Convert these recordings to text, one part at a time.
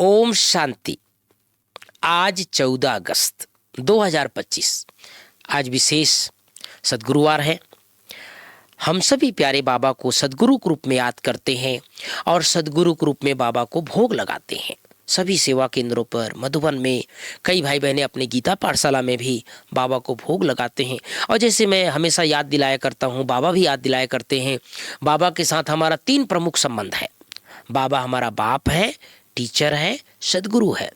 ओम शांति। आज 14 अगस्त 2025, आज विशेष सद्गुरुवार है। हम सभी प्यारे बाबा को सद्गुरु के रूप में याद करते हैं और सद्गुरु के रूप में बाबा को भोग लगाते हैं। सभी सेवा केंद्रों पर, मधुबन में कई भाई बहनें अपने गीता पाठशाला में भी बाबा को भोग लगाते हैं। और जैसे मैं हमेशा याद दिलाया करता हूँ, बाबा भी याद दिलाया करते हैं, बाबा के साथ हमारा 3 प्रमुख संबंध है। बाबा हमारा बाप है, टीचर है, सद्गुरु है।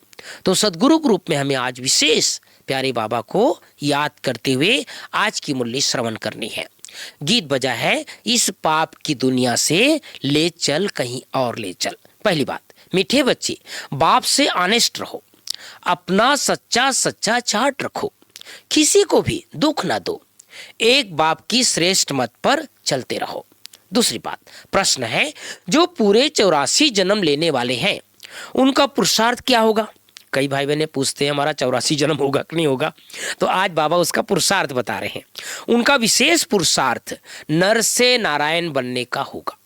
तो सद्गुरु के रूप में हमें आज विशेष प्यारे बाबा को याद करते हुए आज की मुरली श्रवण करनी है। गीत बजा है, इस पाप की दुनिया से ले चल कहीं और ले चल। पहली बात, मीठे बच्चे बाप से ऑनेस्ट रहो, अपना सच्चा सच्चा चार्ट रखो, किसी को भी दुख ना दो, एक बाप की श्रेष्ठ मत पर चलते रहो। दूसरी बात, प्रश्न है, जो पूरे 84 जन्म लेने वाले हैं उनका पुरुषार्थ क्या होगा? कई भाई बहने पूछते हैं हमारा 84 जन्म होगा कि नहीं होगा, तो आज बाबा उसका पुरुषार्थ बता रहे हैं। उनका विशेष पुरुषार्थ नर से नारायण बनने का होगा।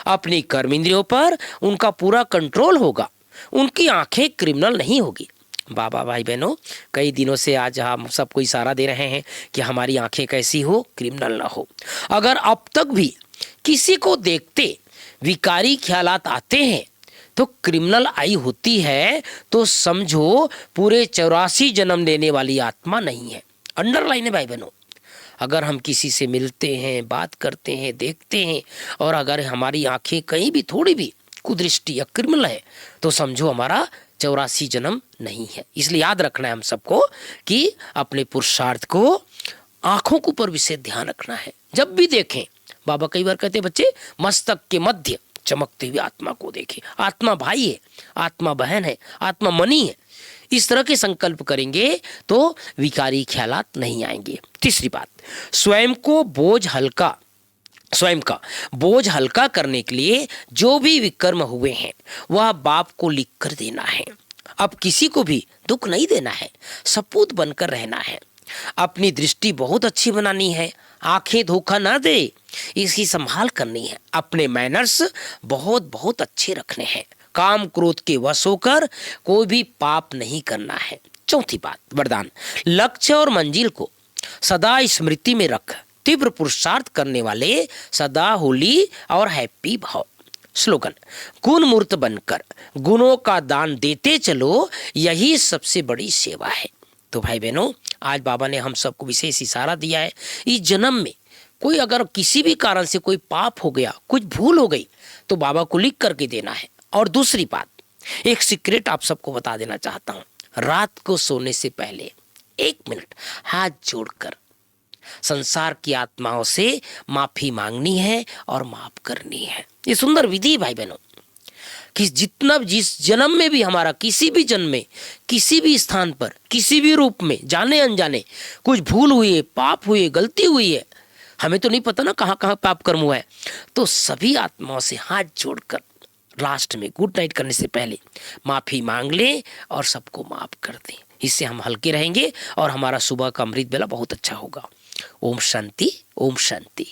अपनी कर्म इंद्रियों पर उनका पूरा कंट्रोल होगा, उनकी आंखें क्रिमिनल नहीं होगी। बाबा भाई बहनों, कई दिनों से आज हम सबको इशारा दे रहे हैं कि हमारी आंखें कैसी हो, क्रिमिनल ना हो। अगर अब तक भी किसी को देखते विकारी ख्यालात आते हैं तो क्रिमिनल आई होती है, तो समझो पूरे 84 जन्म लेने वाली आत्मा नहीं है। अंडरलाइन है भाई बहनों। अगर हम किसी से मिलते हैं, बात करते हैं, देखते हैं और अगर हमारी आंखें कहीं भी थोड़ी भी कुदृष्टि या क्रिमिनल है, तो समझो हमारा 84 जन्म नहीं है। इसलिए याद रखना है हम सबको कि अपने पुरुषार्थ को आंखों के ऊपर विशेष ध्यान रखना है। जब भी देखें, बाबा कई बार कहते हैं, बच्चे मस्तक के मध्य चमकते हुए आत्मा को देखें। आत्मा भाई है, आत्मा बहन है, आत्मा मनी है। इस तरह के संकल्प करेंगे तो विकारी ख्यालात नहीं आएंगे। तीसरी बात, स्वयं का बोझ हल्का करने के लिए जो भी विकर्म हुए हैं वह बाप को लिख कर देना है। अब किसी को भी दुख नहीं देना है, सपूत बनकर रहना है। अपनी दृष्टि बहुत अच्छी बनानी है, आंखें धोखा ना दे, इसकी संभाल करनी है। अपने मैनर्स बहुत बहुत अच्छे रखने हैं। काम क्रोध के वश होकर कोई भी पाप नहीं करना है। चौथी बात, वरदान, लक्ष्य और मंजिल को सदा स्मृति में रख तीव्र पुरुषार्थ करने वाले सदा होली और हैप्पी भाव। स्लोगन, गुण मूर्त बनकर गुणों का दान देते चलो, यही सबसे बड़ी सेवा है। तो भाई बहनों, आज बाबा ने हम सबको विशेष इशारा दिया है, इस जन्म में कोई अगर किसी भी कारण से कोई पाप हो गया, कुछ भूल हो गई, तो बाबा को लिख करके देना है। और दूसरी बात, एक सीक्रेट आप सबको बता देना चाहता हूं, रात को सोने से पहले 1 मिनट हाथ जोड़कर संसार की आत्माओं से माफी मांगनी है और माफ करनी है। ये सुंदर विधि भाई बहनों, कि जिस जन्म में भी हमारा, किसी भी जन्म में, किसी भी स्थान पर, किसी भी रूप में जाने अनजाने कुछ भूल हुई है, पाप हुई है, गलती हुई है, हमें तो नहीं पता ना कहाँ कहाँ पाप कर्म हुआ है, तो सभी आत्माओं से हाथ जोड़कर लास्ट में गुड नाइट करने से पहले माफी मांग लें और सबको माफ कर दें। इससे हम हल्के रहेंगे और हमारा सुबह का अमृत बेला बहुत अच्छा होगा। ओम शांति, ओम शांति।